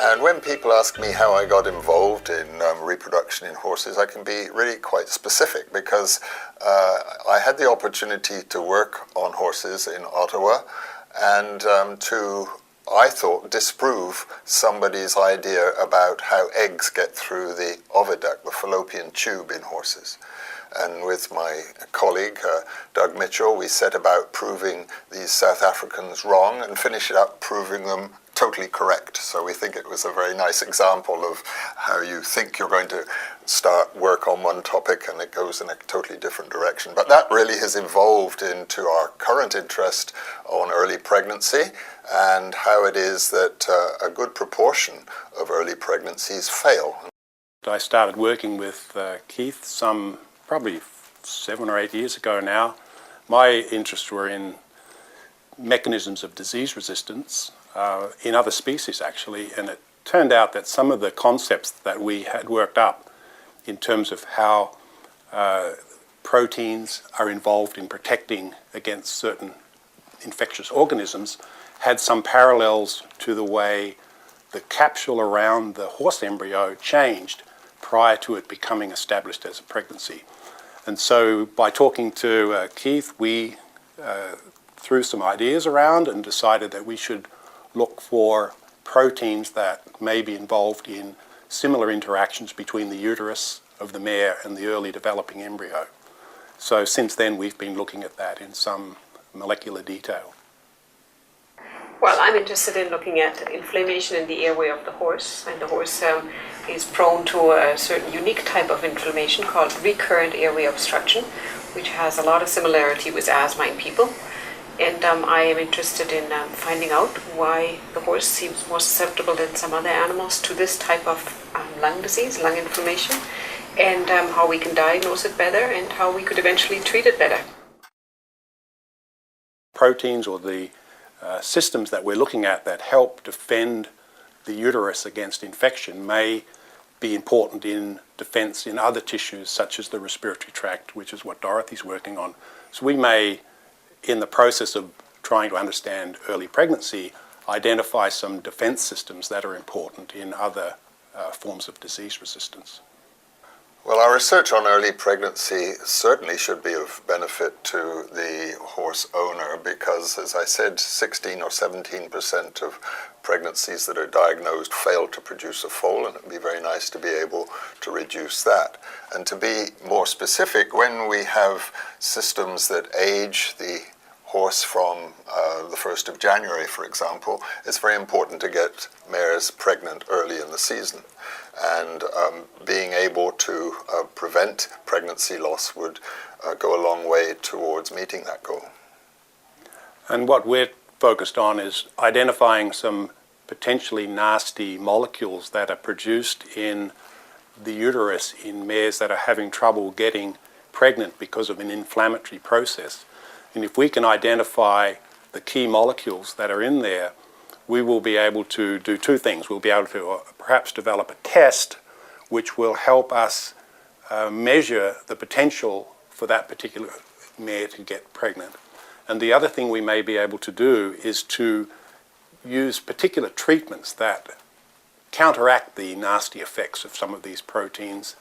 And when people ask me how I got involved in reproduction in horses, I can be really quite specific because I had the opportunity to work on horses in Ottawa and to, I thought, disprove somebody's idea about how eggs get through the oviduct, the fallopian tube in horses. And with my colleague, Doug Mitchell, we set about proving these South Africans wrong and finish it up proving them totally correct. So we think it was a very nice example of how you think you're going to start work on one topic and it goes in a totally different direction. But that really has evolved into our current interest on early pregnancy and how it is that a good proportion of early pregnancies fail. I started working with Keith probably 7 or 8 years ago now. My interests were in mechanisms of disease resistance in other species actually, and it turned out that some of the concepts that we had worked up in terms of how proteins are involved in protecting against certain infectious organisms had some parallels to the way the capsule around the horse embryo changed prior to it becoming established as a pregnancy. And so by talking to Keith, we threw some ideas around and decided that we should look for proteins that may be involved in similar interactions between the uterus of the mare and the early developing embryo. So since then we've been looking at that in some molecular detail. Well, I'm interested in looking at inflammation in the airway of the horse, and the horse is prone to a certain unique type of inflammation called recurrent airway obstruction, which has a lot of similarity with asthma in people. And I am interested in finding out why the horse seems more susceptible than some other animals to this type of lung disease, lung inflammation, and how we can diagnose it better and how we could eventually treat it better. Proteins, or the systems that we're looking at that help defend the uterus against infection, may be important in defense in other tissues such as the respiratory tract, which is what Dorothy's working on. So we may, in the process of trying to understand early pregnancy, identify some defense systems that are important in other forms of disease resistance. Well, our research on early pregnancy certainly should be of benefit to the horse owner because, as I said, 16 or 17% of pregnancies that are diagnosed fail to produce a foal, and it would be very nice to be able to reduce that. And to be more specific, when we have systems that age the horse from the 1st of January, for example, it's very important to get mares pregnant early in the season. And being able to prevent pregnancy loss would go a long way towards meeting that goal. And what we're focused on is identifying some potentially nasty molecules that are produced in the uterus in mares that are having trouble getting pregnant because of an inflammatory process. And if we can identify the key molecules that are in there, we will be able to do two things. We'll be able to perhaps develop a test which will help us measure the potential for that particular mare to get pregnant. And the other thing we may be able to do is to use particular treatments that counteract the nasty effects of some of these proteins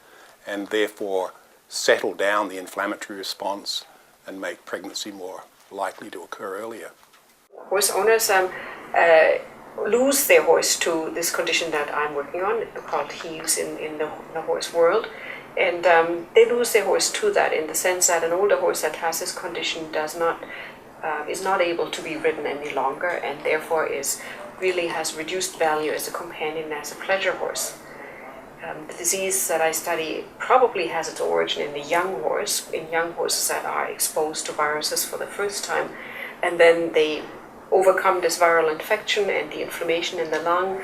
and therefore settle down the inflammatory response and make pregnancy more likely to occur earlier. Horse owners lose their horse to this condition that I'm working on, called heaves in the horse world. And they lose their horse to that in the sense that an older horse that has this condition is not able to be ridden any longer, and therefore really has reduced value as a companion, as a pleasure horse. The disease that I study probably has its origin in the young horse, in young horses that are exposed to viruses for the first time, and then they overcome this viral infection and the inflammation in the lung.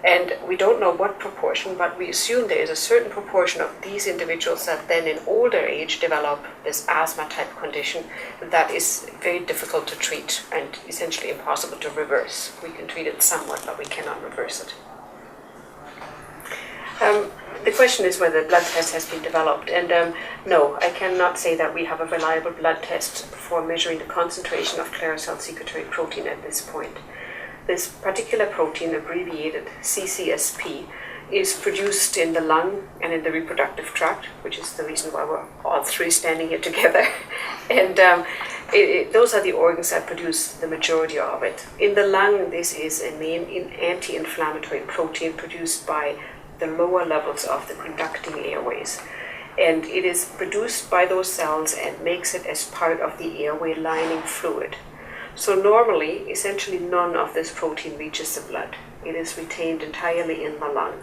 And we don't know what proportion, but we assume there is a certain proportion of these individuals that then in older age develop this asthma type condition that is very difficult to treat and essentially impossible to reverse. We can treat it somewhat, but we cannot reverse it. The question is whether a blood test has been developed, and no, I cannot say that we have a reliable blood test for measuring the concentration of clear cell secretory protein at this point. This particular protein, abbreviated CCSP, is produced in the lung and in the reproductive tract, which is the reason why we're all three standing here together. And those are the organs that produce the majority of it. In the lung, this is a main anti-inflammatory protein produced by the lower levels of the conducting airways. And it is produced by those cells and makes it as part of the airway lining fluid. So normally, essentially none of this protein reaches the blood. It is retained entirely in the lung.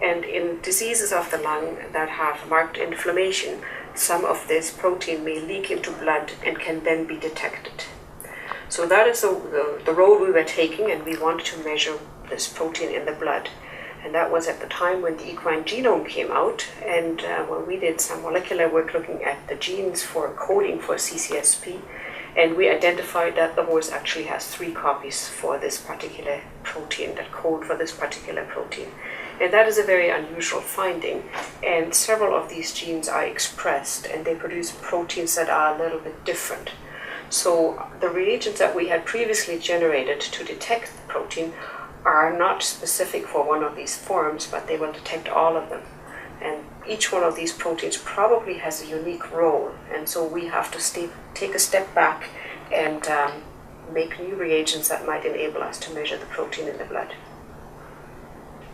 And in diseases of the lung that have marked inflammation, some of this protein may leak into blood and can then be detected. So that is the road we were taking, and we wanted to measure this protein in the blood. And that was at the time when the equine genome came out, and when we did some molecular work looking at the genes for coding for CCSP, and we identified that the horse actually has 3 copies for this particular protein, that code for this particular protein. And that is a very unusual finding, and several of these genes are expressed, and they produce proteins that are a little bit different. So the reagents that we had previously generated to detect the protein are not specific for one of these forms, but they will detect all of them. And each one of these proteins probably has a unique role, and so we have to take a step back and make new reagents that might enable us to measure the protein in the blood.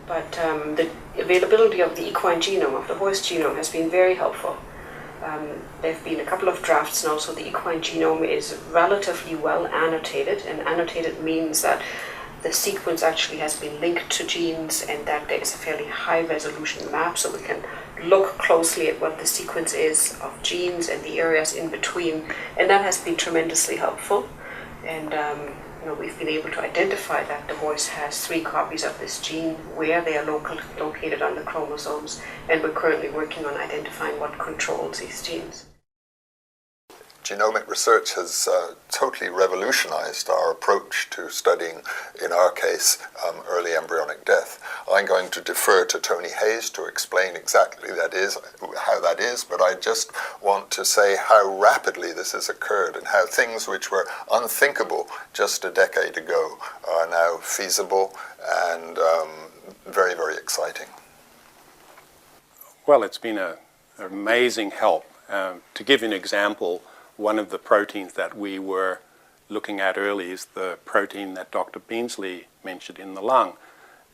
But the availability of the equine genome, of the horse genome, has been very helpful. There have been a couple of drafts now, so the equine genome is relatively well annotated, and annotated means that the sequence actually has been linked to genes and that there's a fairly high resolution map, so we can look closely at what the sequence is of genes and the areas in between, and that has been tremendously helpful. And we've been able to identify that the horse has 3 copies of this gene, where they are located on the chromosomes, and we're currently working on identifying what controls these genes. Genomic research has totally revolutionized our approach to studying, in our case, early embryonic death. I'm going to defer to Tony Hayes to explain exactly how that is, but I just want to say how rapidly this has occurred and how things which were unthinkable just a decade ago are now feasible and very, very exciting. Well, it's been an amazing help. To give you an example, one of the proteins that we were looking at early is the protein that Dr. Bienzle mentioned in the lung,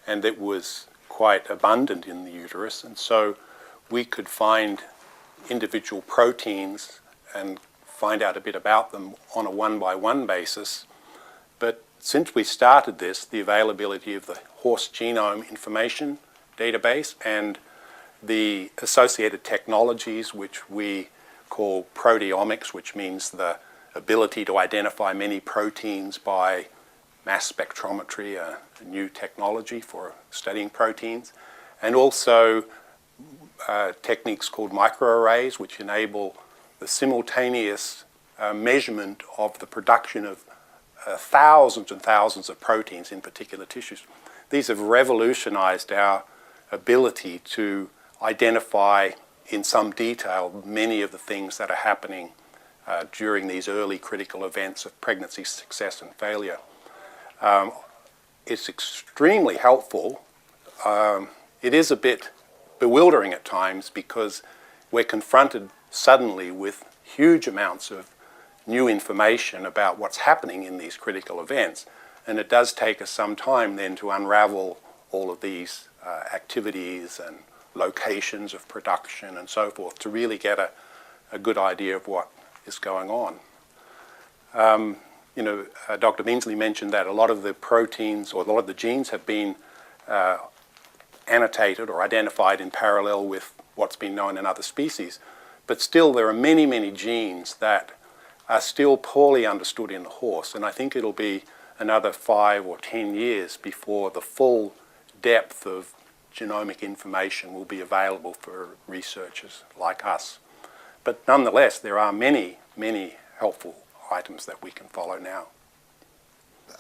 and it was quite abundant in the uterus, and so we could find individual proteins and find out a bit about them on a one-by-one basis. But since we started this, the availability of the horse genome information database and the associated technologies, which we call proteomics, which means the ability to identify many proteins by mass spectrometry, a new technology for studying proteins, and also techniques called microarrays, which enable the simultaneous measurement of the production of thousands and thousands of proteins in particular tissues. These have revolutionized our ability to identify in some detail many of the things that are happening during these early critical events of pregnancy success and failure. It's extremely helpful. It is a bit bewildering at times because we're confronted suddenly with huge amounts of new information about what's happening in these critical events, and it does take us some time then to unravel all of these activities and locations of production and so forth to really get a good idea of what is going on. Dr. Bienzle mentioned that a lot of the proteins or a lot of the genes have been annotated or identified in parallel with what's been known in other species, but still there are many, many genes that are still poorly understood in the horse, and I think it'll be another 5 or 10 years before the full depth of genomic information will be available for researchers like us. But nonetheless, there are many, many helpful items that we can follow now.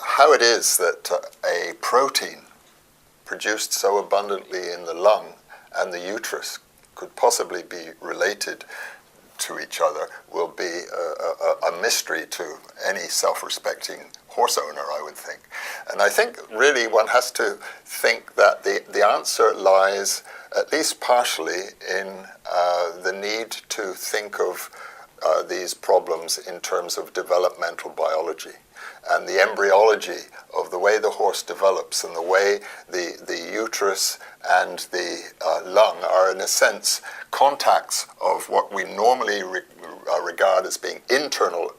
How it is that a protein produced so abundantly in the lung and the uterus could possibly be related to each other will be a mystery to any self-respecting horse owner, I would think. And I think really one has to think that the answer lies, at least partially, in the need to think of these problems in terms of developmental biology and the embryology of the way the horse develops and the way the uterus and the lung are, in a sense, contacts of what we normally regard as being internal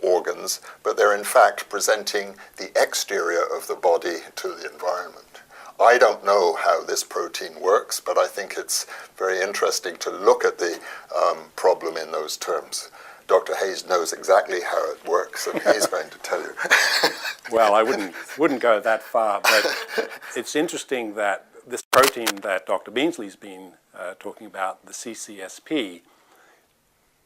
organs, but they're in fact presenting the exterior of the body to the environment. I don't know how this protein works, but I think it's very interesting to look at the problem in those terms. Dr. Hayes knows exactly how it works, and he's going to tell you. Well, I wouldn't go that far, but it's interesting that this protein that Dr. Bienzle's been talking about, the CCSP,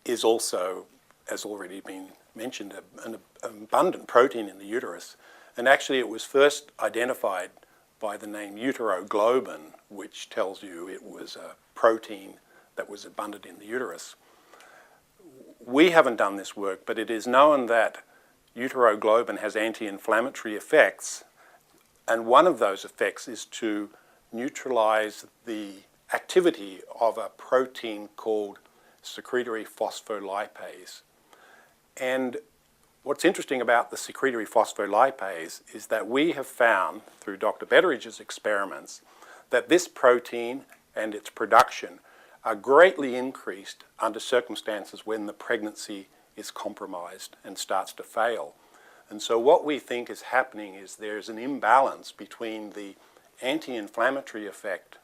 is also, as already been mentioned, an abundant protein in the uterus. And actually it was first identified by the name uteroglobin, which tells you it was a protein that was abundant in the uterus. We haven't done this work, but it is known that uteroglobin has anti-inflammatory effects, and one of those effects is to neutralize the activity of a protein called secretory phospholipase. And what's interesting about the secretory phospholipase is that we have found, through Dr. Betteridge's experiments, that this protein and its production are greatly increased under circumstances when the pregnancy is compromised and starts to fail. And so what we think is happening is there's an imbalance between the anti-inflammatory effect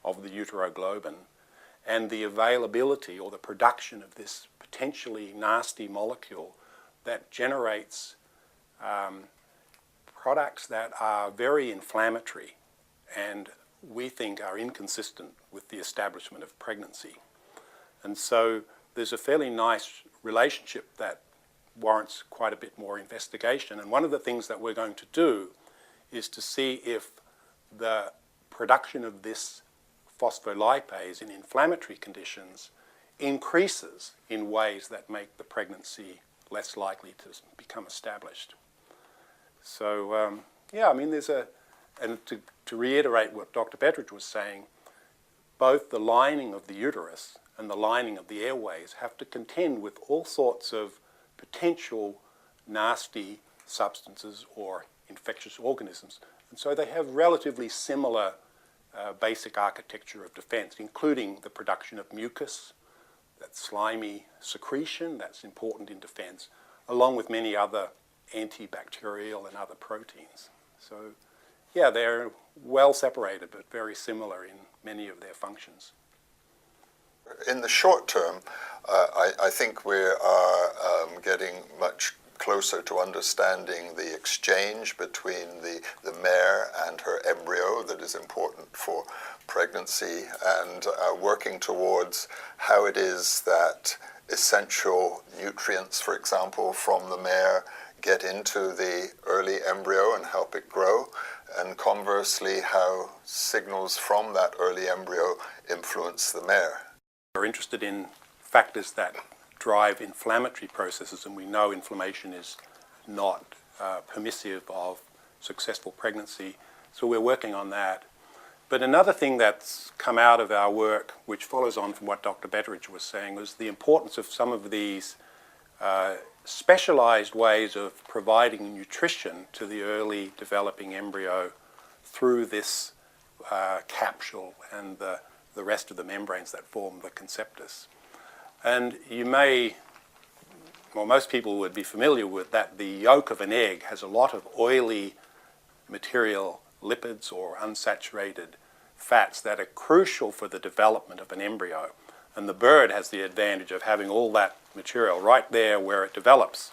of the uteroglobin and the availability or the production of this potentially nasty molecule that generates products that are very inflammatory and we think are inconsistent with the establishment of pregnancy. And so there's a fairly nice relationship that warrants quite a bit more investigation. And one of the things that we're going to do is to see if the production of this phospholipase in inflammatory conditions increases in ways that make the pregnancy less likely to become established. So, yeah, I mean, and to reiterate what Dr. Betteridge was saying, both the lining of the uterus and the lining of the airways have to contend with all sorts of potential nasty substances or infectious organisms. And so they have relatively similar basic architecture of defense, including the production of mucus, that slimy secretion that's important in defense, along with many other antibacterial and other proteins. So, yeah, they're well separated, but very similar in many of their functions. In the short term, I think we are getting much closer to understanding the exchange between the mare and her embryo that is important for pregnancy, and working towards how it is that essential nutrients, for example, from the mare get into the early embryo and help it grow, and conversely how signals from that early embryo influence the mare. We're interested in factors that drive inflammatory processes, and we know inflammation is not permissive of successful pregnancy, so we're working on that. But another thing that's come out of our work, which follows on from what Dr. Betteridge was saying, was the importance of some of these specialized ways of providing nutrition to the early developing embryo through this capsule and the rest of the membranes that form the conceptus. And you may, well, most people would be familiar with that the yolk of an egg has a lot of oily material, lipids or unsaturated fats that are crucial for the development of an embryo. And the bird has the advantage of having all that material right there where it develops.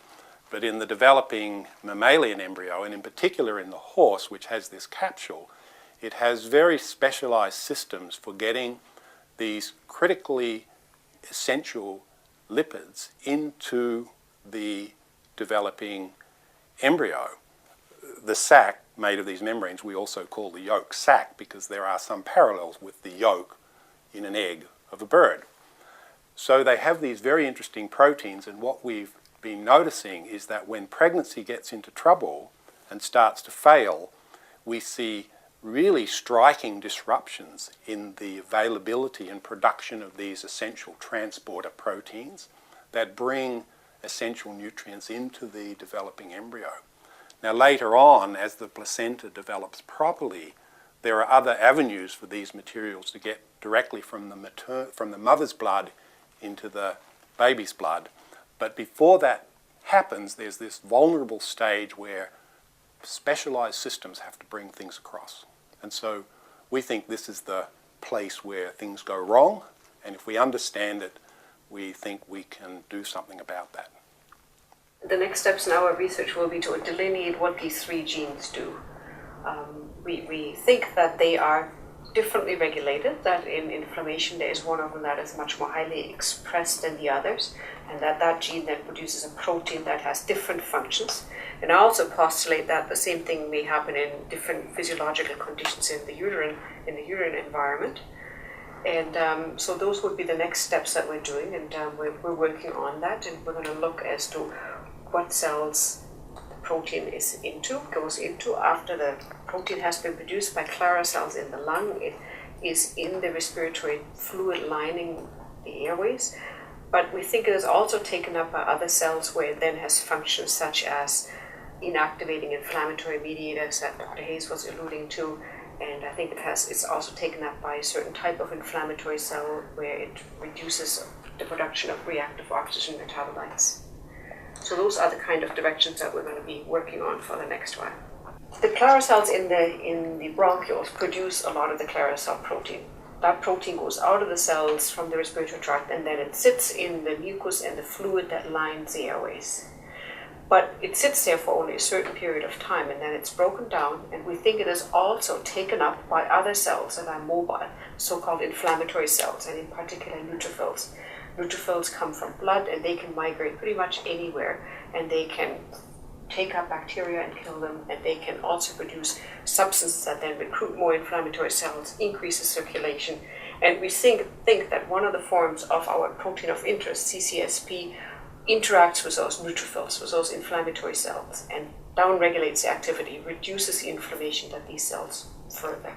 But in the developing mammalian embryo, and in particular in the horse, which has this capsule, it has very specialized systems for getting these critically essential lipids into the developing embryo. The sac made of these membranes we also call the yolk sac, because there are some parallels with the yolk in an egg of a bird. So they have these very interesting proteins, and what we've been noticing is that when pregnancy gets into trouble and starts to fail, we see really striking disruptions in the availability and production of these essential transporter proteins that bring essential nutrients into the developing embryo. Now later on, as the placenta develops properly, there are other avenues for these materials to get directly from the mother's blood into the baby's blood. But before that happens, there's this vulnerable stage where specialized systems have to bring things across. And so we think this is the place where things go wrong, and if we understand it, we think we can do something about that. The next steps in our research will be to delineate what these three genes do. We think that they are differently regulated, that in inflammation there is one of them that is much more highly expressed than the others, and that gene then produces a protein that has different functions. And I also postulate that the same thing may happen in different physiological conditions in the uterine environment. And so those would be the next steps that we're doing, and we're working on that, and we're going to look as to what cells the protein goes into after the protein has been produced by Clara cells in the lung. It is in the respiratory fluid lining the airways, but we think it is also taken up by other cells where it then has functions such as inactivating inflammatory mediators that Dr. Hayes was alluding to, and I think it's also taken up by a certain type of inflammatory cell where it reduces the production of reactive oxygen metabolites. So those are the kind of directions that we're going to be working on for the next while. The Clara cells in the bronchioles produce a lot of the Clara cell protein. That protein goes out of the cells from the respiratory tract, and then it sits in the mucus and the fluid that lines the airways. But it sits there for only a certain period of time, and then it's broken down, and we think it is also taken up by other cells that are mobile, so-called inflammatory cells, and in particular neutrophils. Neutrophils come from blood, and they can migrate pretty much anywhere, and they can take up bacteria and kill them, and they can also produce substances that then recruit more inflammatory cells, increases circulation. And we think that one of the forms of our protein of interest, CCSP, interacts with those neutrophils, with those inflammatory cells, and downregulates the activity, reduces the inflammation that these cells further.